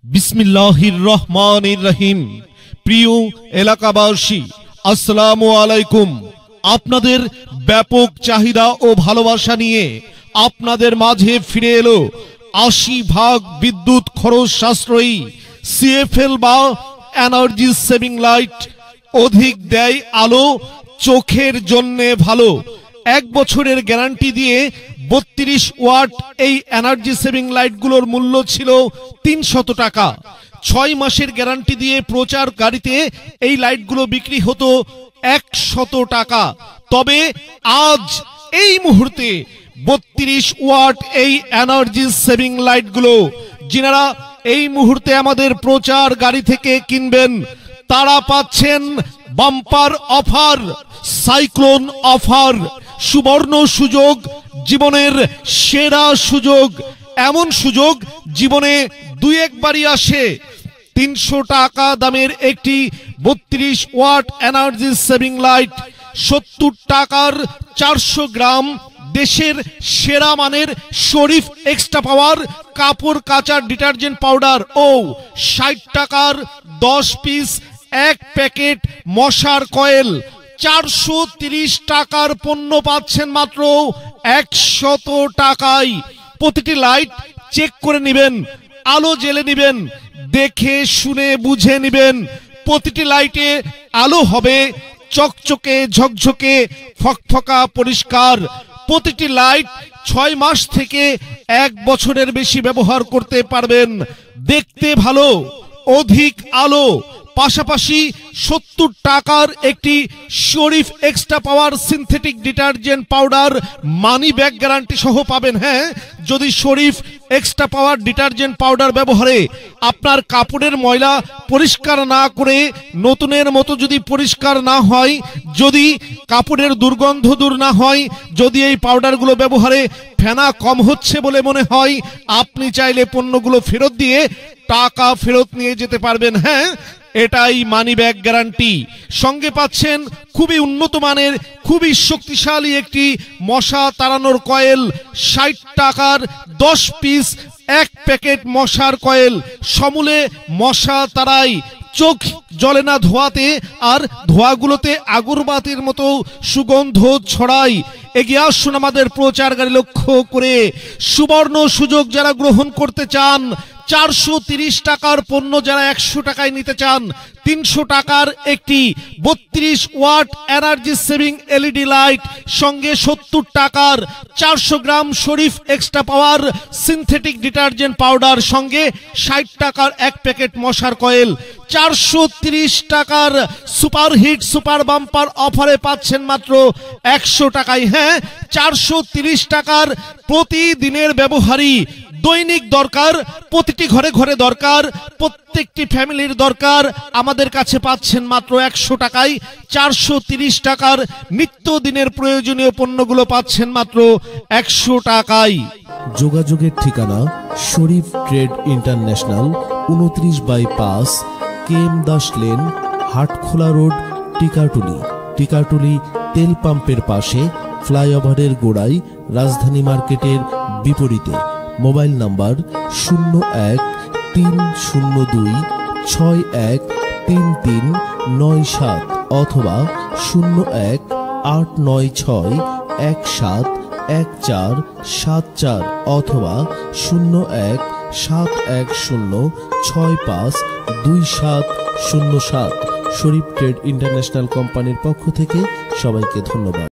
বিসমিল্লাহির রহমানির রহিম। প্রিয় এলাকাবাসী, আসসালামু আলাইকুম। আপনাদের ব্যাপক চাহিদা ও ভালোবাসা নিয়ে আপনাদের মাঝে ফিরে এলো ৮০ ভাগ বিদ্যুৎ খরচ সাশ্রয়ী সিএফএল বা এনার্জি সেভিং লাইট। অধিক দেয় আলো, চোখের জন্যে ভালো। ১ বছরের গ্যারান্টি দিয়ে ৩২ ওয়াট এই এনার্জি সেভিং লাইটগুলোর মূল্য ছিল ৩০০ টাকা। ৬ মাসের গ্যারান্টি দিয়ে প্রচার গাড়িতে এই লাইটগুলো বিক্রি হতো ১০০ টাকা। তবে আজ এই মুহূর্তে ৩২ ওয়াট এই এনার্জি সেভিং লাইটগুলো যিনারা এই মুহূর্তে আমাদের প্রচার গাড়ি থেকে কিনবেন তারা পাচ্ছেন বাম্পার অফার, সাইক্লোন অফার, সুবর্ণ সুযোগ, জীবনের সেরা সুযোগ। এমন সুযোগ জীবনে ২-১ বারই আসে। ৩০০ টাকা দামের একটি ৩২ ওয়াট এনার্জি সেভিং লাইট, ৭০ টাকার ৪০০ গ্রাম দেশের সেরা মানের শরীফ এক্সট্রা পাওয়ার কাপড় কাচার ডিটারজেন্ট পাউডার ও ৬০ টাকার ১০ পিস ১ প্যাকেট মশার কয়েল। ৪৩০ টাকার পণ্য পাচ্ছেন মাত্র ১০০ টাকায়। প্রতিটি লাইট চেক করে নেবেন, আলো জ্বেলে নেবেন, দেখে শুনে বুঝে নেবেন। প্রতিটি লাইটে আলো হবে চকচকে ঝকঝকে ফকফকা পরিষ্কার। প্রতিটি লাইট ৬ মাস থেকে ১ বছরের বেশি ব্যবহার করতে পারবেন। দেখতে ভালো, অধিক আলো, পাশাপাশি ৭০ টাকার একটি Sharif extra power synthetic detergent powder money back guarantee সহ পাবেন। হ্যাঁ, যদি Sharif extra power detergent powder ব্যবহারে আপনার কাপড়ের ময়লা পরিষ্কার না করে নতুনের মতো যদি পরিষ্কার না হয়, যদি কাপড়ের দুর্গন্ধ দূর না হয়, যদি এই পাউডারগুলো ব্যবহারে ফেনা কম হচ্ছে বলে মনে হয়, আপনি চাইলে পণ্যগুলো ফেরত দিয়ে টাকা ফেরত নিয়ে যেতে পারবেন। হ্যাঁ, এটাই মানি ব্যাগ গ্যারান্টি। সঙ্গে পাচ্ছেন খুবই উন্নত মানের, খুবই শক্তিশালী একটি মশা তাড়ানোর কয়েল, ৬০ টাকার ১০ পিস ১ প্যাকেট মশার কয়েল। সমূলে মশা তাড়াই, চোখ জ্বলে না ধোয়াতে, আর ধোয়াগুলোতে আগরবাতির মতো সুগন্ধ ছড়াই। এগিয়ে আসুন আমাদের প্রচার গাড়ি লক্ষ্য করে। সুবর্ণ সুযোগ যারা গ্রহণ করতে চান, ৪৩০ টাকার পণ্য যারা ১০০ টাকায় নিতে চান, ৩০০ টাকার একটি ৩২ watt energy saving LED light, সঙ্গে ৭০ টাকার ৪০০ gram Sharif extra power synthetic detergent powder, সঙ্গে ৬০ টাকার ১ প্যাকেট মশার কয়েল। ৪৩০ টাকার সুপারহিট সুপার বাম্পার অফারে পাচ্ছেন মাত্র ১০০ টাকায়। হ্যাঁ, ৪৩০ টাকার প্রতিদিনের ব্যবহারী, দৈনিক দরকার, প্রতিটি ঘরে ঘরে দরকার, প্রত্যেকটি ফ্যামিলির দরকার, আমাদের কাছে পাচ্ছেন মাত্র ১০০ টাকায়। ৪৩০ টাকার নিত্যদিনের প্রয়োজনীয় পণ্যগুলো পাচ্ছেন মাত্র ১০০ টাকায়। যোগাযোগের ঠিকানা শরীফ ট্রেড ইন্টারন্যাশনাল, ২৯/৫ KM Das lane, Hatkhola road, Tikatuli তেল পাম্পের পাশে, ফ্লাইওভারের গোড়ায়, রাজধানী মার্কেটের বিপরীতে। মোবাইল নাম্বার 01-302-613397 অথবা 01-896-171474 অথবা 01-710652707। শরীফ ট্রেড ইন্টারন্যাশনাল কোম্পানির পক্ষ থেকে সবাইকে ধন্যবাদ।